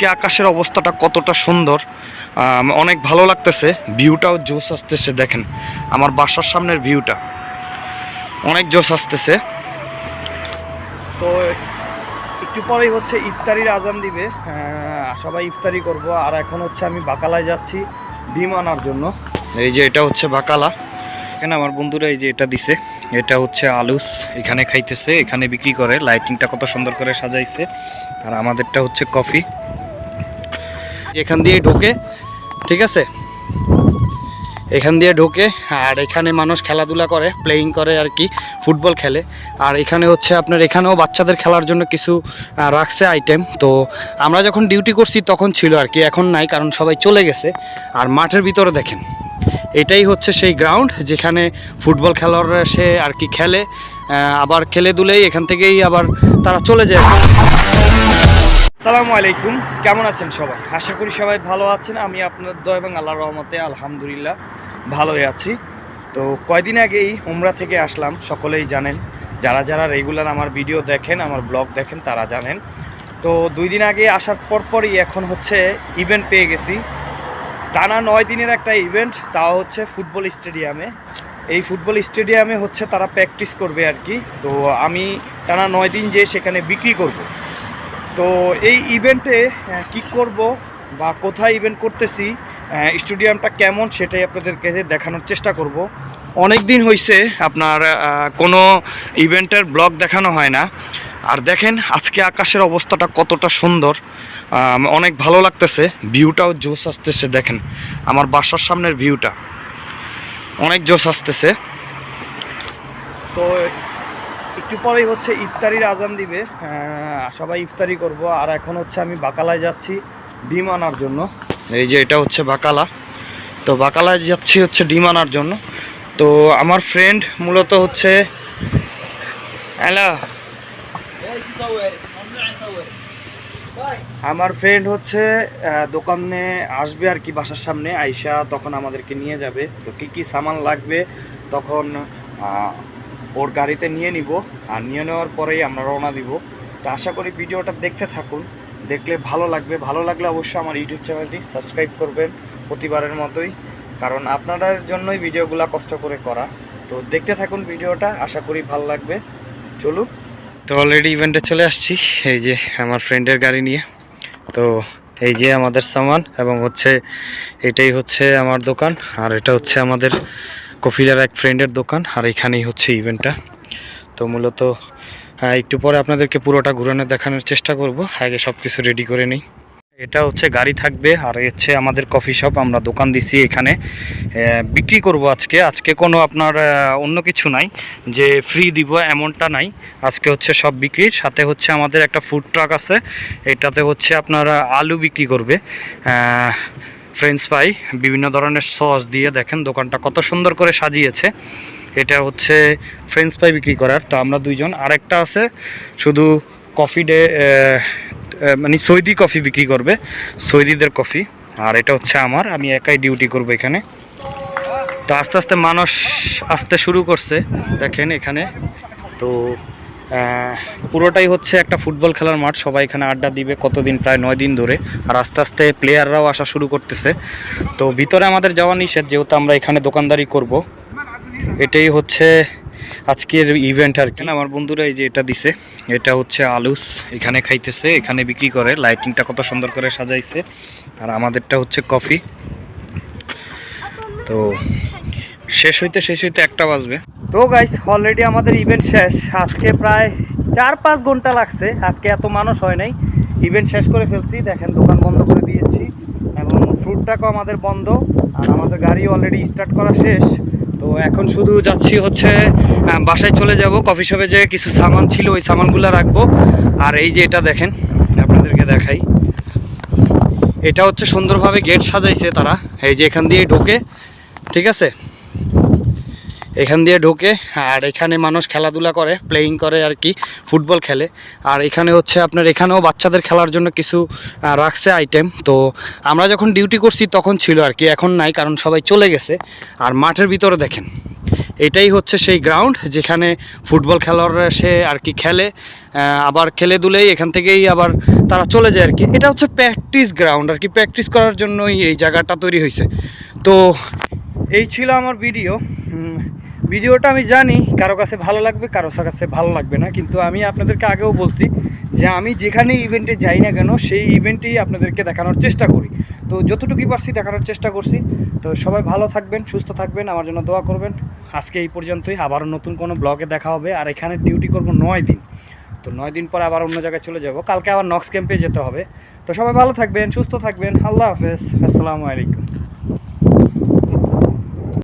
আজকে আকাশের অবস্থাটা কতটা সুন্দর, অনেক ভালো লাগতেছে। ভিউটাও জোস আসতেছে, দেখেন আমার বাসার সামনের ভিউটা অনেক জোস আসতেছে। তো একটু পরেই হচ্ছে ইফতারির আজান দিবে, সবাই ইফতারি করব। আর এখন হচ্ছে আমি বাকালায় যাচ্ছি ডিম আনার জন্য। এই যে এটা হচ্ছে বাকালা, এখানে আমার বন্ধুরা এই যে এটা দিছে, এটা হচ্ছে আলুস, এখানে খাইতেছে, এখানে বিক্রি করে। লাইটিংটা কত সুন্দর করে সাজাইছে। আর আমাদেরটা হচ্ছে কফি, এখান দিয়ে ঢোকে, ঠিক আছে, এখান দিয়ে ঢোকে। আর এখানে মানুষ খেলাধুলা করে, প্লেয়িং করে আর কি, ফুটবল খেলে। আর এখানে হচ্ছে আপনার এখানেও বাচ্চাদের খেলার জন্য কিছু রাখছে আইটেম। তো আমরা যখন ডিউটি করছি তখন ছিল আর কি, এখন নাই, কারণ সবাই চলে গেছে। আর মাঠের ভিতরে দেখেন, এটাই হচ্ছে সেই গ্রাউন্ড যেখানে ফুটবল খেলোয়াড়রা সে আর কি খেলে, আবার খেলে দুলেই এখান থেকেই আবার তারা চলে যায়। আসসালামু আলাইকুম, কেমন আছেন সবাই? আশা করি সবাই ভালো আছেন। আমি আপনার দয়া এবং আল্লাহর রহমতে আলহামদুলিল্লাহ ভালোই আছি। তো কয়দিন আগেই উমরা থেকে আসলাম, সকলেই জানেন। যারা যারা রেগুলার আমার ভিডিও দেখেন, আমার ব্লগ দেখেন, তারা জানেন। তো 2 দিন আগে আসার পরই এখন হচ্ছে ইভেন্ট পেয়ে গেছি। টানা 9 দিনের একটা ইভেন্ট, তাও হচ্ছে ফুটবল স্টেডিয়ামে। এই ফুটবল স্টেডিয়ামে হচ্ছে তারা প্র্যাকটিস করবে আর কি। তো আমি টানা 9 দিন যে সেখানে বিক্রি করব। তো এই ইভেন্টে কি করব বা কোথায় ইভেন্ট করতেছি, স্টেডিয়ামটা কেমন, সেটাই আপনাদেরকে দেখানোর চেষ্টা করব। অনেক দিন হয়েছে আপনার কোনো ইভেন্টের ব্লগ দেখানো হয় না। আর দেখেন আজকে আকাশের অবস্থাটা কতটা সুন্দর, অনেক ভালো লাগতেছে। ভিউটাও জোস আসতেছে, দেখেন আমার বাসার সামনের ভিউটা অনেক জোস আসতেছে। তো একটু পরেই হচ্ছে ইফতারির আজান দিবে, সবাই ইফতারি করব। আর এখন হচ্ছে আমি বাকালায় যাচ্ছি ডিম আনার জন্য। এই যে এটা হচ্ছে বাকালা, তো বাকালায় যাচ্ছি হচ্ছে ডিম আনার জন্য। তো আমার ফ্রেন্ড মূলত হচ্ছে আমার ফ্রেন্ড হচ্ছে দোকানে আসবে আর কি, বাসার সামনে আইসা তখন আমাদেরকে নিয়ে যাবে। তো কী কী সামান লাগবে তখন ওর গাড়িতে নিয়ে নিব, আর নিয়ে নেওয়ার পরেই আমরা রওনা দিব। তো আশা করি ভিডিওটা দেখতে থাকুন, দেখলে ভালো লাগবে। ভালো লাগলে অবশ্যই আমার ইউটিউব চ্যানেলটি সাবস্ক্রাইব করবেন প্রতিবারের মতোই, কারণ আপনাদের জন্যই ভিডিওগুলো কষ্ট করে করা। তো দেখতে থাকুন ভিডিওটা, আশা করি ভালো লাগবে। চলুন। তো অলরেডি ইভেন্টে চলে আসছি, এই যে আমার ফ্রেন্ডের গাড়ি নিয়ে। তো এই যে আমাদের সামান, এবং হচ্ছে এটাই হচ্ছে আমার দোকান, আর এটা হচ্ছে আমাদের কফিলার এক ফ্রেন্ডের দোকান। আর এখানেই হচ্ছে ইভেন্টটা। তো মূলত একটু পরে আপনাদেরকে পুরোটা ঘুরানো দেখানোর চেষ্টা করব, আগে সব কিছু রেডি করে নিই। এটা হচ্ছে গাড়ি থাকবে, আর হচ্ছে আমাদের কফি শপ, আমরা দোকান দিছি এখানে বিক্রি করব আজকে কোনো আপনার অন্য কিছু নাই যে ফ্রি দিব এমনটা নাই। আজকে হচ্ছে সব বিক্রির সাথে হচ্ছে আমাদের একটা ফুড ট্রাক আছে, এটাতে হচ্ছে আপনার আলু বিক্রি করবে, ফ্রেঞ্চ ফ্রাই, বিভিন্ন ধরনের সস দিয়ে। দেখেন দোকানটা কত সুন্দর করে সাজিয়েছে। এটা হচ্ছে ফ্রেঞ্চ ফ্রাই বিক্রি করার। তো আমরা দুইজন, আরেকটা আছে শুধু কফি ডে, মানে সৌদি কফি বিক্রি করবে, সৌদিদের কফি। আর এটা হচ্ছে আমি একাই ডিউটি করব এখানে। তো আস্তে আস্তে মানুষ আসতে শুরু করছে, দেখেন এখানে। তো পুরোটাই হচ্ছে একটা ফুটবল খেলার মাঠ, সবাই এখানে আড্ডা দিবে কতদিন, প্রায় 9 দিন ধরে। আর আস্তে আস্তে প্লেয়াররাও আসা শুরু করতেছে। তো ভিতরে আমাদের যাওয়া নিষেধ, যেহেতু আমরা এখানে দোকানদারি করব। এটাই হচ্ছে আজকের ইভেন্ট আর কি। আমার বন্ধুরা এই যে এটা দিছে, এটা হচ্ছে আলুস, এখানে খাইতেছে, এখানে বিক্রি করে। লাইটিংটা কত সুন্দর করে সাজাইছে। আর আমাদেরটা হচ্ছে কফি। তো শেষ হইতে 1টা বাজবে। তো গাইস, অলরেডি আমাদের ইভেন্ট শেষ। আজকে প্রায় 4-5 ঘন্টা লাগছে, আজকে এত মানুষ হয় নাই। ইভেন্ট শেষ করে ফেলছি, দেখেন দোকান বন্ধ করে দিয়েছি, এবং ফ্রুটটাকেও আমাদের বন্ধ। আর আমাদের গাড়ি অলরেডি স্টার্ট করা শেষ। তো এখন শুধু যাচ্ছি হচ্ছে বাসায় চলে যাব। কফি শপে যে কিছু সামান ছিল ওই সামানগুলো রাখবো। আর এই যে এটা দেখেন, আপনাদেরকে দেখাই, এটা হচ্ছে সুন্দরভাবে গেট সাজাইছে তারা। এই যে এখান দিয়ে ঢোকে, ঠিক আছে, এখান দিয়ে ঢোকে। আর এখানে মানুষ খেলাধুলা করে, প্লেয়িং করে আর কি, ফুটবল খেলে। আর এখানে হচ্ছে আপনার এখানেও বাচ্চাদের খেলার জন্য কিছু রাখছে আইটেম। তো আমরা যখন ডিউটি করছি তখন ছিল আর কি, এখন নাই, কারণ সবাই চলে গেছে। আর মাঠের ভিতরে দেখেন, এটাই হচ্ছে সেই গ্রাউন্ড যেখানে ফুটবল খেলোয়াড়রা এসে আর কি খেলে, আবার খেলে দুলেই এখান থেকেই আবার তারা চলে যায় আর কি। এটা হচ্ছে প্র্যাকটিস গ্রাউন্ড আর কি, প্র্যাকটিস করার জন্যই এই জায়গাটা তৈরি হয়েছে। তো এই ছিল আমার ভিডিও। ভিডিওটা আমি জানি কারো কাছে ভালো লাগবে, কারো কাছে ভালো লাগবে না, কিন্তু আমি আপনাদেরকে আগেও বলছি যে আমি যেখানে ইভেন্টে যাই না কেন সেই ইভেন্টেই আপনাদেরকে দেখানোর চেষ্টা করি। তো যতটুকুই পারছি দেখানোর চেষ্টা করছি। তো সবাই ভালো থাকবেন, সুস্থ থাকবেন, আমার জন্য দোয়া করবেন। আজকে এই পর্যন্তই, আবারও নতুন কোনো ব্লগে দেখা হবে। আর এখানে ডিউটি করব 9 দিন, তো 9 দিন পর আবার অন্য জায়গায় চলে যাব, কালকে আবার নক্স ক্যাম্পে যেতে হবে। তো সবাই ভালো থাকবেন, সুস্থ থাকবেন, আল্লাহ হাফেজ, আসসালামু আলাইকুম।